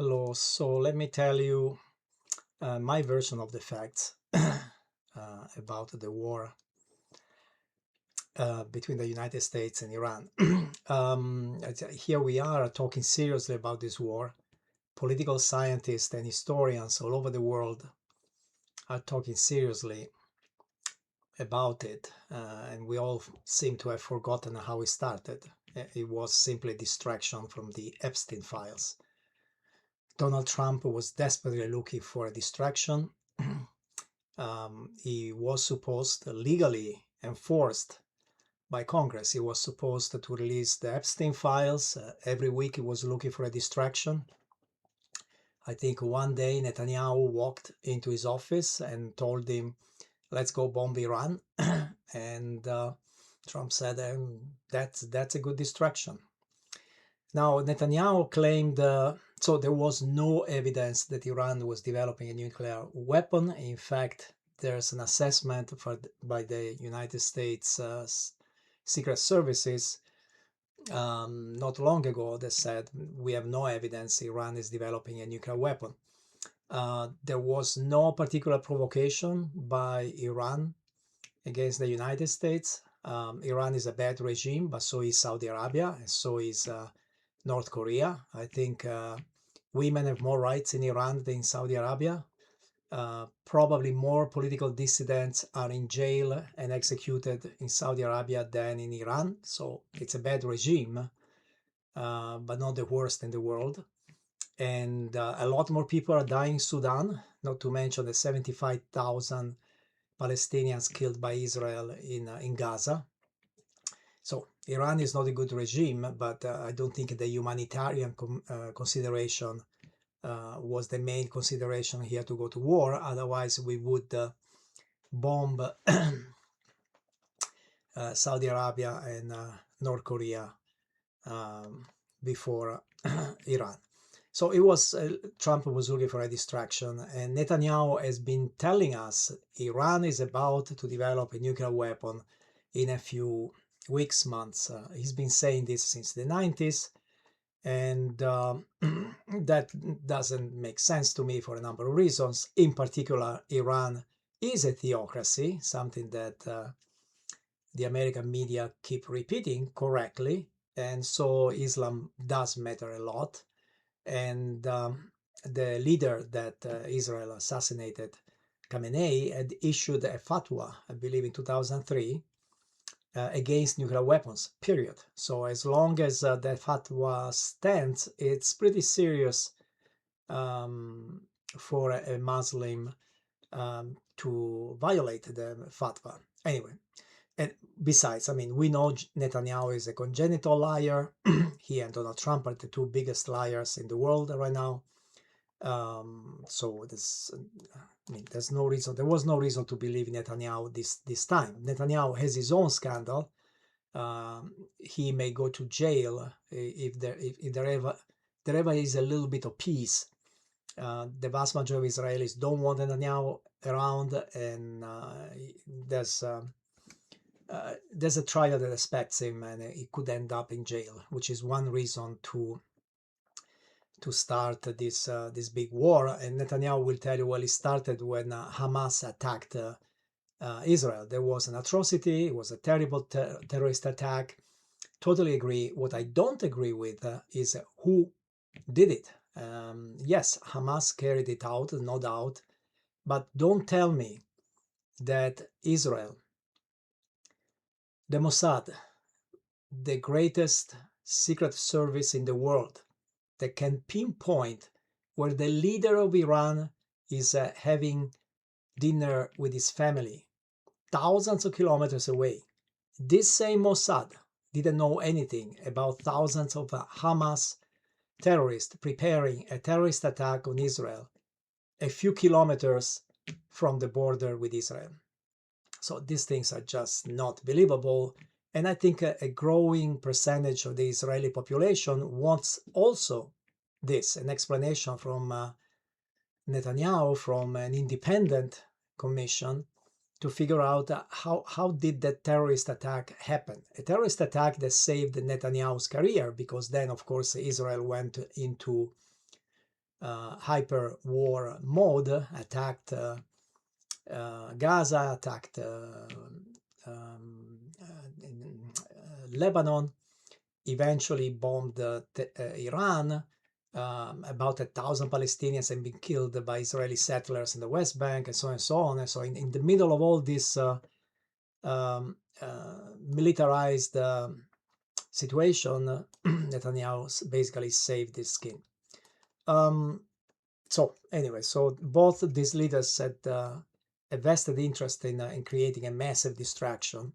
Hello, so let me tell you my version of the facts about the war between the United States and Iran. Here we are talking seriously about this war. Political scientists and historians all over the world are talking seriously about it, and we all seem to have forgotten how it started. It was simply distraction from the Epstein files. Donald Trump was desperately looking for a distraction. He was supposed, legally enforced by Congress, he was supposed to release the Epstein files. Every week he was looking for a distraction. I think one day Netanyahu walked into his office and told him, let's go bomb Iran. And Trump said, that's a good distraction. Now, Netanyahu claimed, so there was no evidence that Iran was developing a nuclear weapon. In fact, there's an assessment by the United States Secret Services not long ago that said we have no evidence Iran is developing a nuclear weapon. There was no particular provocation by Iran against the United States. Iran is a bad regime, but so is Saudi Arabia, and so is North Korea. I think women have more rights in Iran than in Saudi Arabia. Probably more political dissidents are in jail and executed in Saudi Arabia than in Iran. So it's a bad regime, but not the worst in the world. And a lot more people are dying in Sudan, not to mention the 75,000 Palestinians killed by Israel in Gaza. So Iran is not a good regime, but I don't think the humanitarian consideration was the main consideration here to go to war. Otherwise, we would bomb Saudi Arabia and North Korea before Iran. So it was Trump was looking for a distraction, and Netanyahu has been telling us Iran is about to develop a nuclear weapon in a few weeks, months. He's been saying this since the 90s, and that doesn't make sense to me for a number of reasons. In particular, Iran is a theocracy, something that the American media keep repeating correctly, and so Islam does matter a lot. And the leader that Israel assassinated, Khamenei, had issued a fatwa, I believe in 2003, against nuclear weapons, period. So as long as that fatwa stands, it's pretty serious for a Muslim to violate the fatwa. Anyway, and besides, I mean, we know Netanyahu is a congenital liar. He and Donald Trump are the two biggest liars in the world right now. So this, I mean, there's no reason. There was no reason to believe Netanyahu this time. Netanyahu has his own scandal. He may go to jail if there ever is a little bit of peace. The vast majority of Israelis don't want Netanyahu around, and there's a trial that expects him, and he could end up in jail, which is one reason to start this big war. And Netanyahu will tell you, well, it started when Hamas attacked Israel. There was an atrocity. It was a terrible terrorist attack. Totally agree. What I don't agree with is who did it. Yes, Hamas carried it out, no doubt, but don't tell me that Israel, the Mossad, the greatest secret service in the world, that can pinpoint where the leader of Iran is having dinner with his family, thousands of kilometers away. This same Mossad didn't know anything about thousands of Hamas terrorists preparing a terrorist attack on Israel a few kilometers from the border with Israel. So these things are just not believable. And I think a growing percentage of the Israeli population wants also this, an explanation from Netanyahu, from an independent commission, to figure out how did that terrorist attack happen. A terrorist attack that saved Netanyahu's career, because then, of course, Israel went into hyper war mode, attacked Gaza, attacked Lebanon, eventually bombed Iran. About 1,000 Palestinians have been killed by Israeli settlers in the West Bank, and so on and so on. And so in the middle of all this militarized situation, Netanyahu basically saved his skin. So anyway, so both these leaders had a vested interest in creating a massive distraction.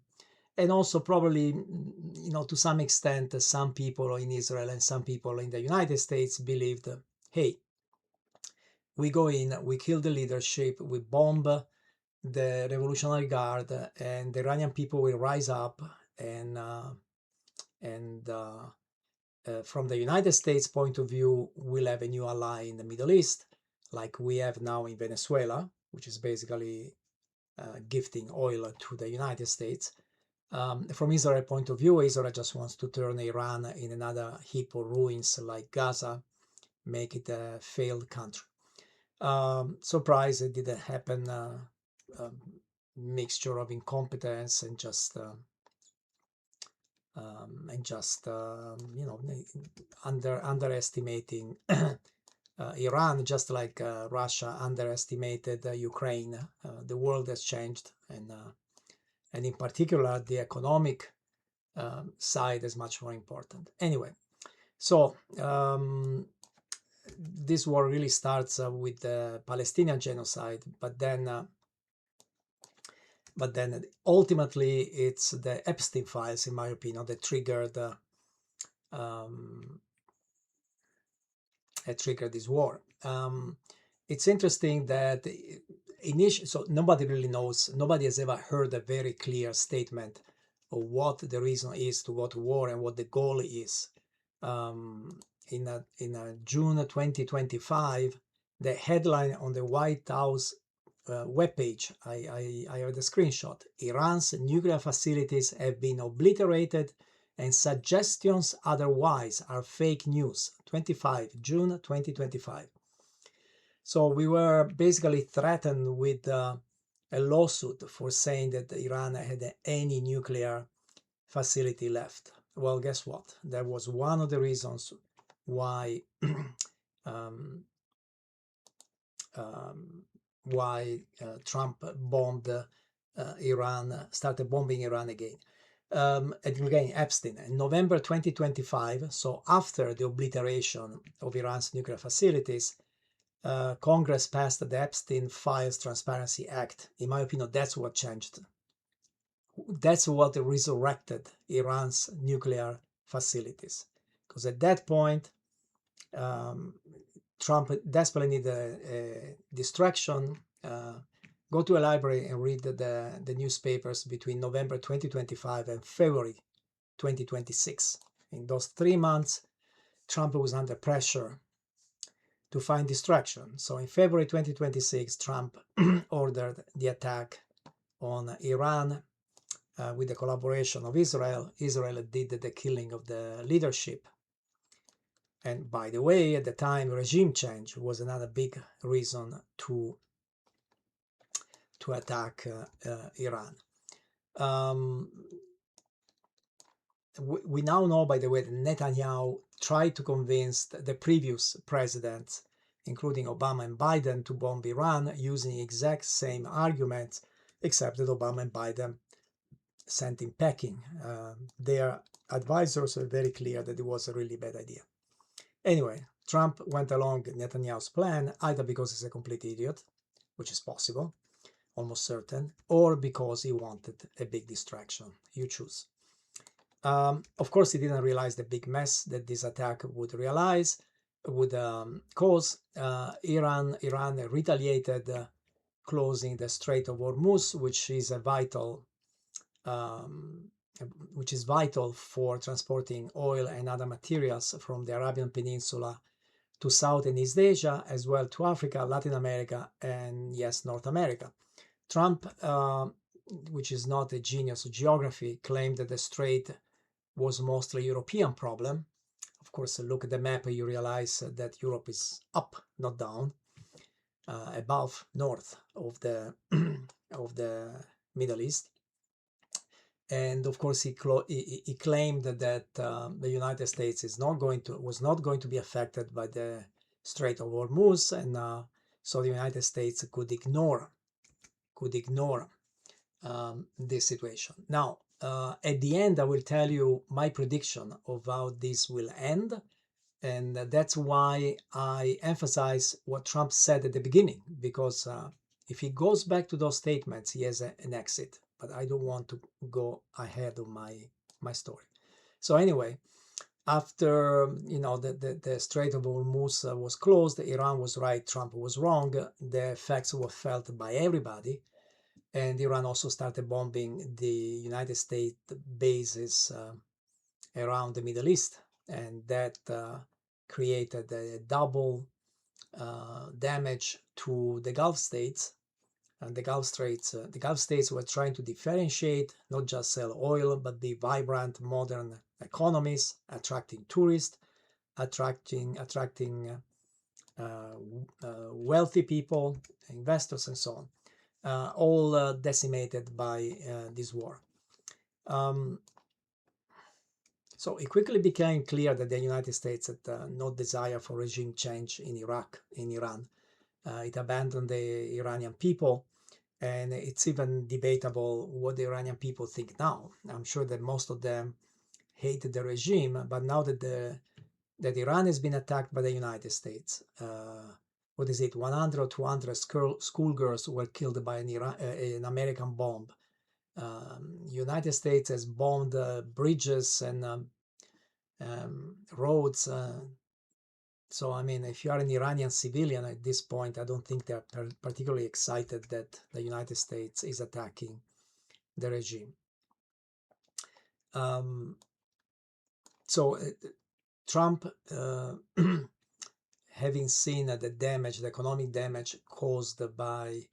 And also probably, to some extent, some people in Israel and some people in the United States believed, hey, we go in, we kill the leadership, we bomb the Revolutionary Guard, and the Iranian people will rise up, and from the United States point of view, we'll have a new ally in the Middle East, like we have now in Venezuela, which is basically gifting oil to the United States. From Israel point of view, Israel just wants to turn Iran in another heap of ruins like Gaza, make it a failed country. Surprise, it didn't happen. Mixture of incompetence and just underestimating Iran, just like Russia underestimated Ukraine. The world has changed, and in particular, the economic side is much more important. Anyway, so this war really starts with the Palestinian genocide, but then ultimately it's the Epstein files, in my opinion, that triggered this war. It's interesting that so nobody really knows, nobody has ever heard a very clear statement of what the reason is to go to war and what the goal is. In June 2025, the headline on the White House webpage, I have the screenshot: Iran's nuclear facilities have been obliterated and suggestions otherwise are fake news. June 2025. So we were basically threatened with a lawsuit for saying that Iran had any nuclear facility left. Well, guess what? That was one of the reasons why Trump bombed Iran, started bombing Iran again. And again, Epstein, in November 2025, so after the obliteration of Iran's nuclear facilities, Congress passed the Epstein Files Transparency Act. In my opinion, that's what changed. That's what resurrected Iran's nuclear facilities. Because at that point, Trump desperately needed a distraction. Go to a library and read the newspapers between November 2025 and February 2026. In those 3 months, Trump was under pressure to find distraction. So in February 2026, Trump ordered the attack on Iran with the collaboration of Israel. Israel did the killing of the leadership. And by the way, at the time, regime change was another big reason to attack Iran. We now know, by the way, that Netanyahu tried to convince the previous presidents, including Obama and Biden, to bomb Iran using the exact same arguments, except that Obama and Biden sent him packing. Their advisors were very clear that it was a really bad idea. Anyway, Trump went along Netanyahu's plan, either because he's a complete idiot, which is possible, almost certain, or because he wanted a big distraction. You choose. Of course, he didn't realize the big mess that this attack would cause. Iran retaliated, closing the Strait of Hormuz, which is vital for transporting oil and other materials from the Arabian Peninsula to South and East Asia, as well to Africa, Latin America, and yes, North America. Trump, which is not a genius of geography, claimed that the strait was mostly a European problem. of course, look at the map, you realize that Europe is up, not down, above, north of the of the Middle East. And of course, he claimed that the United States was not going to be affected by the Strait of Hormuz, and so the United States could ignore this situation. Now, at the end, I will tell you my prediction of how this will end, and that's why I emphasize what Trump said at the beginning, because if he goes back to those statements, he has an exit. But I don't want to go ahead of my story. So anyway, after the Strait of Hormuz was closed, Iran was right, Trump was wrong. The effects were felt by everybody, and Iran also started bombing the United States bases around the Middle East, and that created a double damage to the Gulf states. And the Gulf states were trying to differentiate, not just sell oil, but be vibrant, modern economies, attracting tourists, attracting wealthy people, investors, and so on, all decimated by this war. So it quickly became clear that the United States had no desire for regime change in Iran. It abandoned the Iranian people, and it's even debatable what the Iranian people think now. I'm sure that most of them hate the regime, but now that Iran has been attacked by the United States, 100 or 200 schoolgirls were killed by an American bomb. United States has bombed bridges and roads. So, I mean, if you are an Iranian civilian at this point, I don't think they're particularly excited that the United States is attacking the regime. So Trump, having seen the economic damage caused by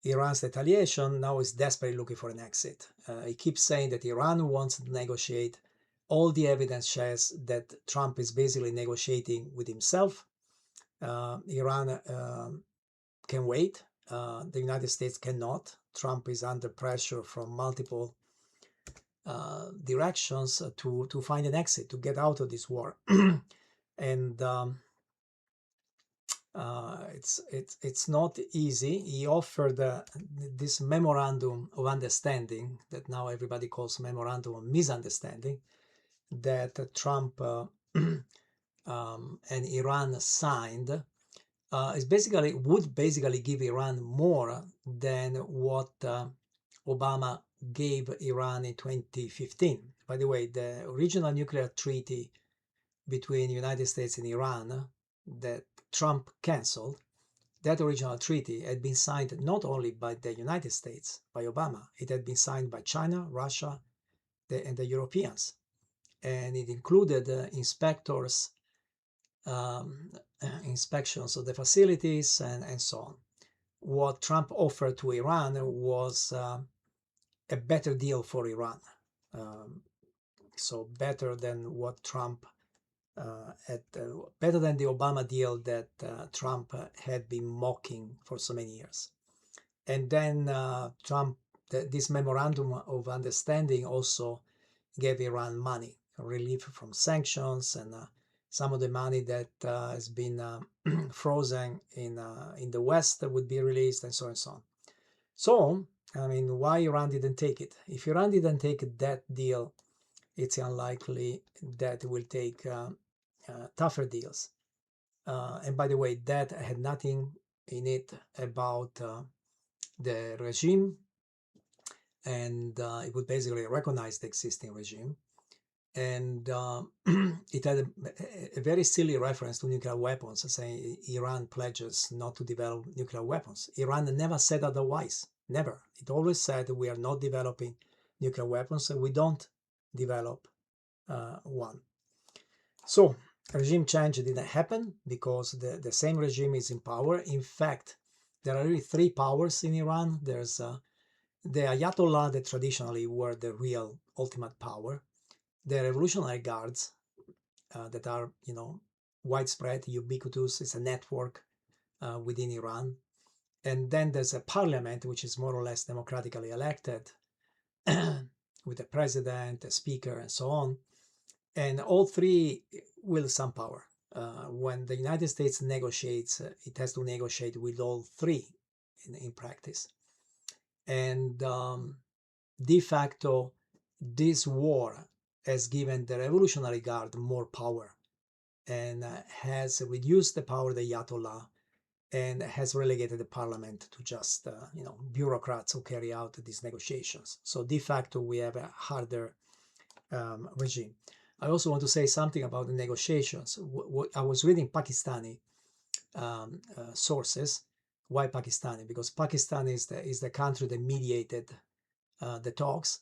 Iran's retaliation, now is desperately looking for an exit. He keeps saying that Iran wants to negotiate. All the evidence shows that Trump is basically negotiating with himself. Iran can wait. The United States cannot. Trump is under pressure from multiple directions to find an exit, to get out of this war. And it's not easy. He offered this memorandum of understanding that now everybody calls memorandum of misunderstanding, that Trump and Iran signed. Would basically give Iran more than what Obama gave Iran in 2015. By the way, the original nuclear treaty between the United States and Iran that Trump canceled, that original treaty had been signed not only by the United States, by Obama, it had been signed by China, Russia, and the Europeans. And it included inspectors, inspections of the facilities, and so on. What Trump offered to Iran was a better deal for Iran. So better than what Trump better than the Obama deal that Trump had been mocking for so many years. And then Trump, this memorandum of understanding also gave Iran money, relief from sanctions, and some of the money that has been frozen in the West would be released, and so on and so on. So, I mean, why Iran didn't take it? If Iran didn't take that deal, it's unlikely that it will take tougher deals. And by the way, that had nothing in it about the regime, and it would basically recognize the existing regime. And it had a very silly reference to nuclear weapons, saying Iran pledges not to develop nuclear weapons. Iran never said otherwise, never. It always said we are not developing nuclear weapons, and we don't develop one. So regime change didn't happen because the same regime is in power. In fact, there are really three powers in Iran. There's the Ayatollah that traditionally were the real ultimate power, the Revolutionary Guards, that are, widespread, ubiquitous. It's a network within Iran. And then there's a parliament, which is more or less democratically elected, with a president, a speaker, and so on. And all three wield some power. When the United States negotiates, it has to negotiate with all three in practice. And de facto, this war has given the Revolutionary Guard more power and has reduced the power of the Ayatollah and has relegated the parliament to just bureaucrats who carry out these negotiations. So de facto, we have a harder regime. I also want to say something about the negotiations. I was reading Pakistani sources. Why Pakistani? Because Pakistan is the country that mediated the talks,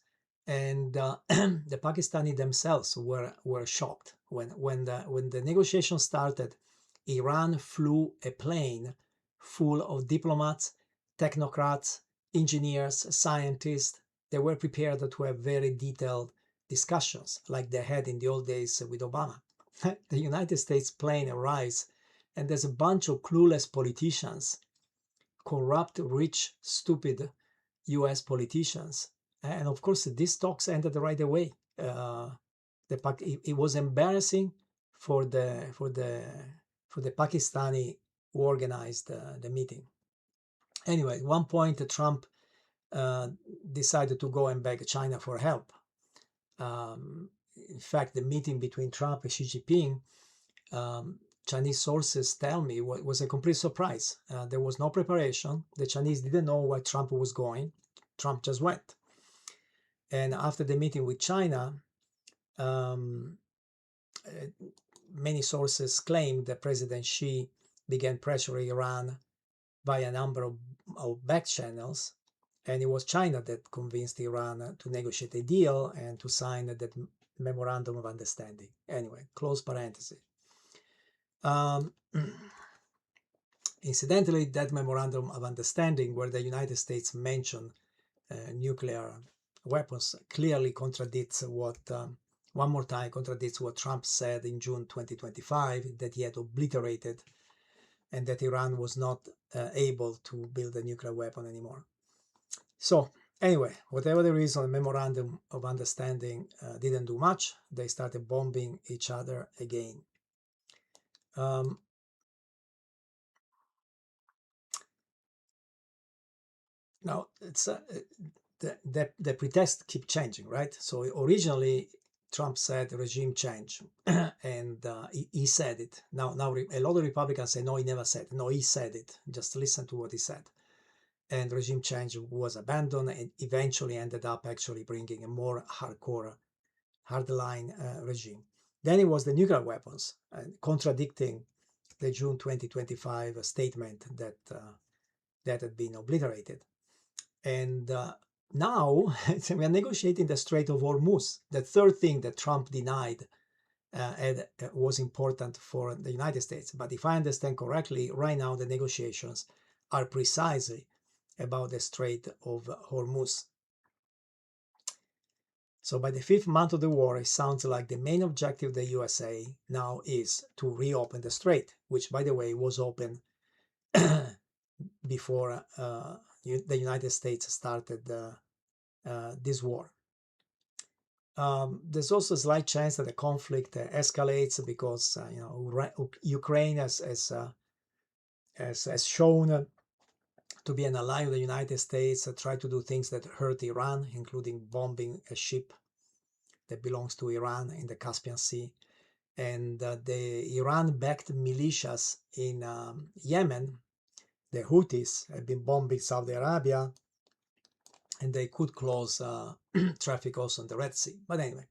and the Pakistani themselves were shocked when the negotiations started. Iran flew a plane full of diplomats, technocrats, engineers, scientists. They were prepared to have very detailed discussions like they had in the old days with Obama. The United States plane arrives and there's a bunch of clueless politicians, corrupt, rich, stupid US politicians. And of course, these talks ended right away. It was embarrassing for the Pakistani who organized the meeting. Anyway, at one point, Trump decided to go and beg China for help. In fact, the meeting between Trump and Xi Jinping, Chinese sources tell me, was a complete surprise. There was no preparation. The Chinese didn't know where Trump was going. Trump just went. And after the meeting with China, many sources claim that President Xi began pressuring Iran by a number of back channels. And it was China that convinced Iran to negotiate a deal and to sign that memorandum of understanding. Anyway, close parenthesis. Incidentally, that memorandum of understanding, where the United States mentioned nuclear weapons, clearly contradicts what, one more time, contradicts what Trump said in June 2025, that he had obliterated and that Iran was not able to build a nuclear weapon anymore. So anyway, whatever the reason, the memorandum of understanding didn't do much. They started bombing each other again. Now, it's the pretext keep changing, right? So originally, Trump said regime change, and he said it. Now a lot of Republicans say, no, he never said it. No, he said it. Just listen to what he said. And regime change was abandoned and eventually ended up actually bringing a more hardline regime. Then it was the nuclear weapons, contradicting the June 2025 statement that had been obliterated. And now we are negotiating the Strait of Hormuz. The third thing that Trump denied was important for the United States. But if I understand correctly, right now the negotiations are precisely about the Strait of Hormuz. So by the fifth month of the war, it sounds like the main objective of the USA now is to reopen the strait, which, by the way, was open before the United States started this war. There's also a slight chance that the conflict escalates because Ukraine has shown to be an ally of the United States, tried to do things that hurt Iran, including bombing a ship that belongs to Iran in the Caspian Sea. And the Iran-backed militias in Yemen, the Houthis, have been bombing Saudi Arabia, and they could close traffic also in the Red Sea. But anyway,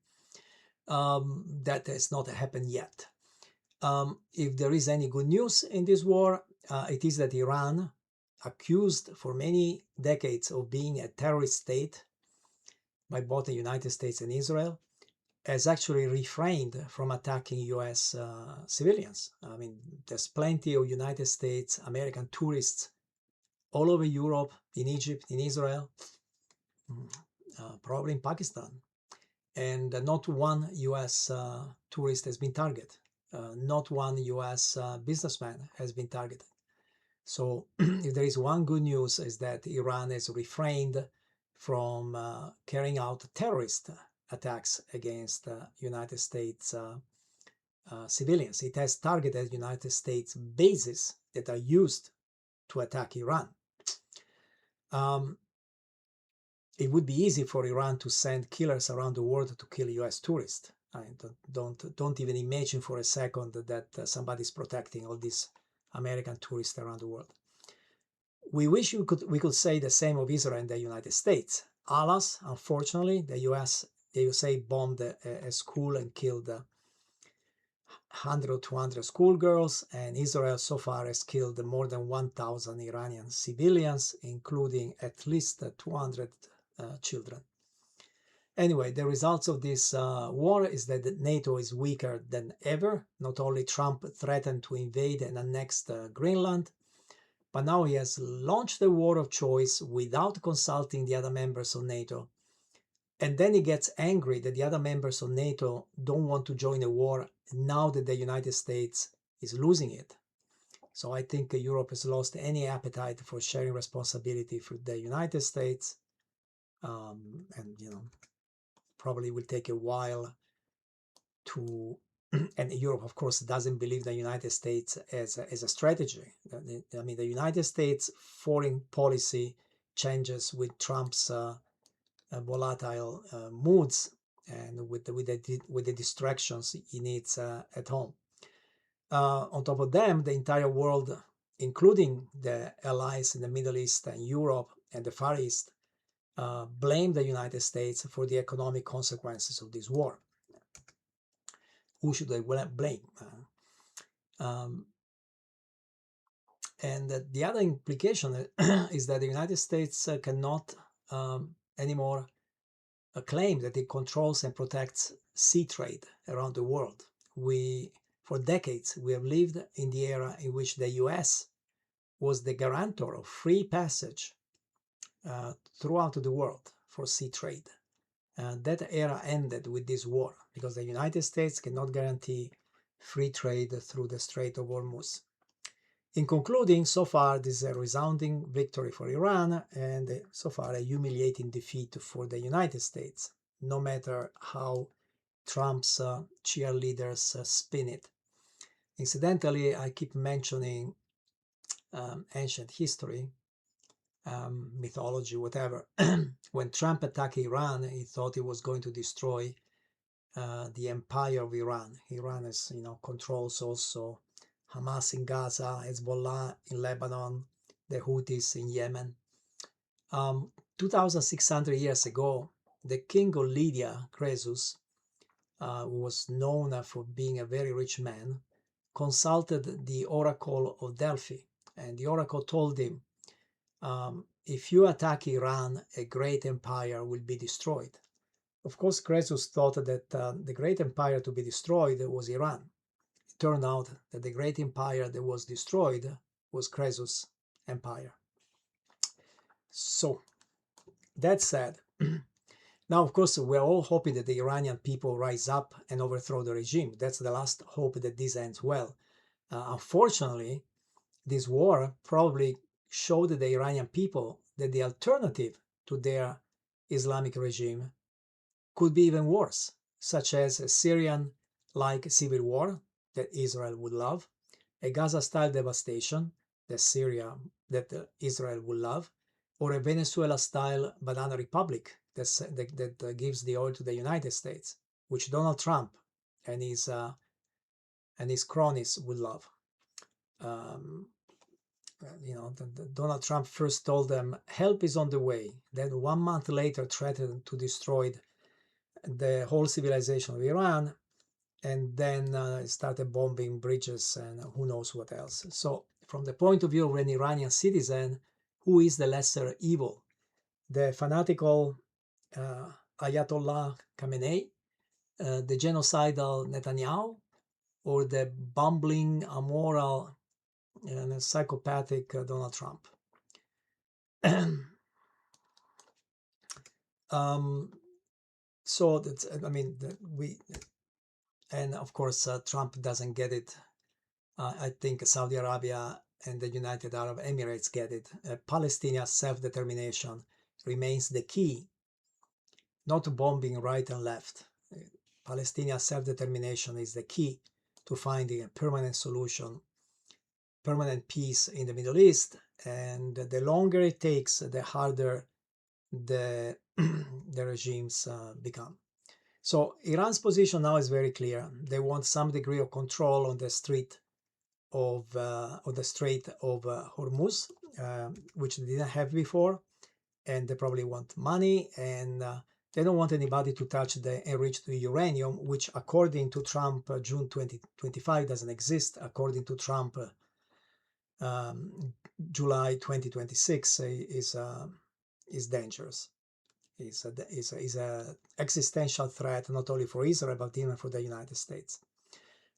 that has not happened yet. If there is any good news in this war, it is that Iran, accused for many decades of being a terrorist state by both the United States and Israel, has actually refrained from attacking US civilians. I mean, there's plenty of United States, American tourists all over Europe, in Egypt, in Israel, probably in Pakistan. and not one US tourist has been targeted. Not one US businessman has been targeted. So if there is one good news is that Iran has refrained from carrying out terrorist attacks against United States civilians. It has targeted United States bases that are used to attack Iran. It would be easy for Iran to send killers around the world to kill US tourists. I mean, don't even imagine for a second that somebody's protecting all these American tourists around the world. We wish we could say the same of Israel and the United States. Alas, unfortunately, the USA bombed a school and killed 100 or 200 schoolgirls, and Israel so far has killed more than 1,000 Iranian civilians, including at least 200 children. Anyway, the results of this war is that NATO is weaker than ever. Not only Trump threatened to invade and annex Greenland, but now he has launched the war of choice without consulting the other members of NATO. And then he gets angry that the other members of NATO don't want to join the war now that the United States is losing it. So I think Europe has lost any appetite for sharing responsibility for the United States. And, probably will take a while to, and Europe, of course, doesn't believe the United States as a strategy. I mean, the United States foreign policy changes with Trump's volatile moods and with the distractions he needs at home. On top of them, the entire world, including the allies in the Middle East and Europe and the Far East, blame the United States for the economic consequences of this war. Who should they blame? And the other implication is that the United States cannot anymore claim that it controls and protects sea trade around the world. For decades, we have lived in the era in which the US was the guarantor of free passage throughout the world for sea trade. That era ended with this war because the United States cannot guarantee free trade through the Strait of Hormuz. In concluding, so far this is a resounding victory for Iran and so far a humiliating defeat for the United States, no matter how Trump's cheerleaders spin it. Incidentally, I keep mentioning ancient history, mythology, whatever. When Trump attacked Iran, he thought he was going to destroy the empire of Iran. Iran is, controls also Hamas in Gaza, Hezbollah in Lebanon, the Houthis in Yemen. 2,600 years ago, the king of Lydia, Croesus, who was known for being a very rich man, consulted the oracle of Delphi, and the oracle told him, if you attack Iran, a great empire will be destroyed. Of course, Croesus thought that the great empire to be destroyed was Iran. It turned out that the great empire that was destroyed was Croesus' empire. So, that said, now, of course, we're all hoping that the Iranian people rise up and overthrow the regime. That's the last hope that this ends well. Unfortunately, this war probably showed the Iranian people that the alternative to their Islamic regime could be even worse, such as a Syrian-like civil war that Israel would love, a Gaza-style devastation that Israel would love, or a Venezuela-style banana republic that gives the oil to the United States, which Donald Trump and his cronies would love. Donald Trump first told them help is on the way. Then 1 month later threatened to destroy the whole civilization of Iran, and then started bombing bridges and who knows what else. So from the point of view of an Iranian citizen, who is the lesser evil? The fanatical Ayatollah Khamenei, the genocidal Netanyahu, or the bumbling, immoral, and psychopathic Donald Trump? So that's, I mean, and of course, Trump doesn't get it. I think Saudi Arabia and the United Arab Emirates get it. Palestinian self-determination remains the key, not bombing right and left. Palestinian self-determination is the key to finding a permanent solution, permanent peace in the Middle East. And the longer it takes, the harder the regimes become. So Iran's position now is very clear. They want some degree of control on the Strait of Hormuz, which they didn't have before, and they probably want money, and they don't want anybody to touch the enriched uranium, which according to Trump, June 2025 doesn't exist. According to Trump, July 2026 is dangerous. Is a existential threat not only for Israel but even for the United States.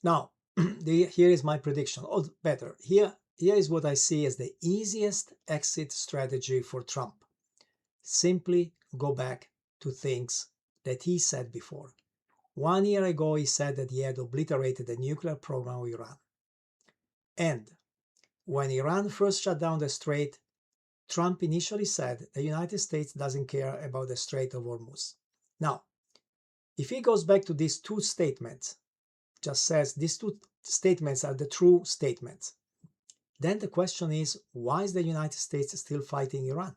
Now, here is my prediction. Or better, here is what I see as the easiest exit strategy for Trump. Simply go back to things that he said before. 1 year ago, he said that he had obliterated the nuclear program of Iran. And when Iran first shut down the Strait, Trump initially said the United States doesn't care about the Strait of Hormuz. Now, if he goes back to these two statements, just says these two statements are the true statements, then the question is, why is the United States still fighting Iran?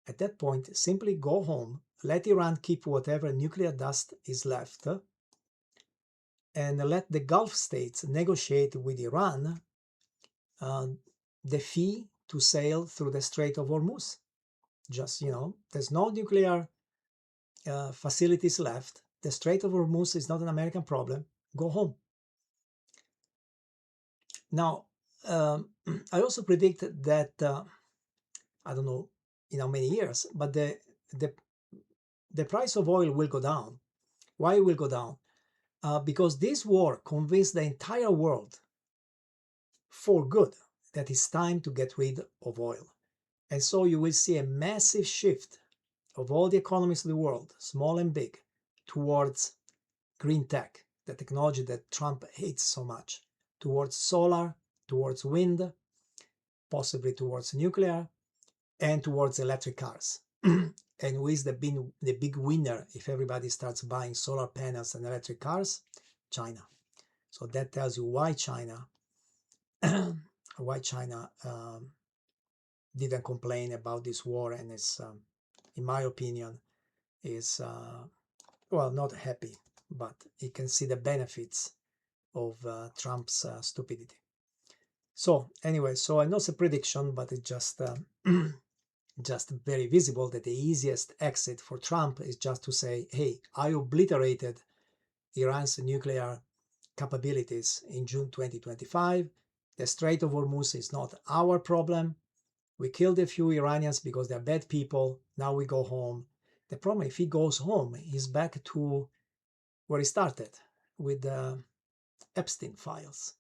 At that point, simply go home, let Iran keep whatever nuclear dust is left, and let the Gulf states negotiate with Iran the fee to sail through the Strait of Hormuz. Just, there's no nuclear facilities left. The Strait of Hormuz is not an American problem. Go home. Now, I also predict that, I don't know in how many years, but the price of oil will go down. Why it will go down? Because this war convinced the entire world for good that it's time to get rid of oil. And so you will see a massive shift of all the economies of the world, small and big, towards green tech, the technology that Trump hates so much, towards solar, towards wind, possibly towards nuclear, and towards electric cars. And who is the big winner if everybody starts buying solar panels and electric cars? China. So that tells you why China didn't complain about this war, and is, in my opinion, is not happy, but he can see the benefits of Trump's stupidity. So anyway, so I know it's a prediction, but it's just just very visible that the easiest exit for Trump is just to say, hey, I obliterated Iran's nuclear capabilities in June 2025. The Strait of Hormuz is not our problem. We killed a few Iranians because they're bad people. Now we go home. The problem, if he goes home, he's back to where he started with the Epstein files.